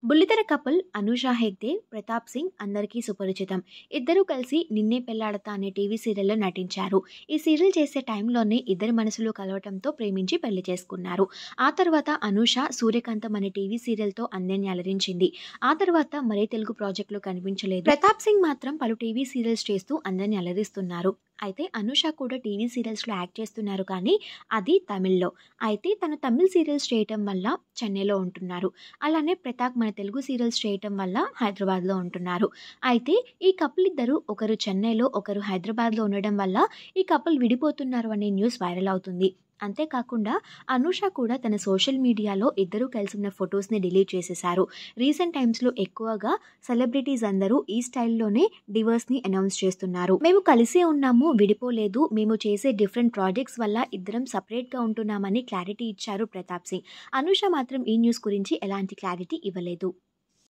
బుల్లితెర కపుల్ అనూష హెగ్డే, ప్రతాప్ సింగ్ అందరికీ సుపరిచితం. ఇద్దరూ కలిసి 'నిన్నే పెళ్లాడతా' అనే టీవీ సీరియల్‌లో నటించారు. ఈ సీరియల్ చేసే టైంలోనే ఇద్దరి మనసులు కలవటంతో ప్రేమించి పెళ్లి చేసుకున్నారు. ఆ తర్వాత అనూష 'సూర్యకాంతం' అనే టీవీ సీరియల్‌తో అందరిని అలరించింది. ఆ తర్వాత మరే తెలుగు ప్రాజెక్ట్‌లో కనిపించలేదు. ప్రతాప్ సింగ్ మాత్రం పలు టీవీ సీరియల్స్ చేస్తూ అందరిని అలరిస్తున్నారు. అయితే అనూష కూడా టీవీ సీరియల్స్‌లో యాక్ట్ చేస్తున్నారు కానీ అది తమిళ్‌లో. అయితే తను తమిళ్ సీరియల్స్ చేయటం వల్ల చెన్నైలో ఉంటున్నారు. అలానే ప్రతాప్ మన తెలుగు సీరియల్స్ చేయటం వల్ల హైదరాబాద్‌లో ఉంటున్నారు. అయితే ఈ కపుల్ ఇద్దరు ఒకరు చెన్నైలో, ఒకరు హైదరాబాద్‌లో ఉండడం వల్ల ఈ కపుల్ విడిపోతున్నారు అనే న్యూస్ వైరల్ అవుతుంది. అంతేకాకుండా అనూష కూడా తన సోషల్ మీడియాలో ఇద్దరూ కలిసి ఉన్న ఫొటోస్‌ని డిలీట్ చేసేశారు. రీసెంట్ టైమ్స్‌లో ఎక్కువగా సెలబ్రిటీస్ అందరూ ఈ స్టైల్‌లోనే డివోర్స్‌ని అనౌన్స్ చేస్తున్నారు. మేము కలిసే ఉన్నాము, విడిపోలేదు. మేము చేసే డిఫరెంట్ ప్రాజెక్ట్స్ వల్ల ఇద్దరం సెపరేట్‌గా ఉంటున్నామని క్లారిటీ ఇచ్చారు ప్రతాప్ సింగ్. అనూష మాత్రం ఈ న్యూస్ గురించి ఎలాంటి క్లారిటీ ఇవ్వలేదు.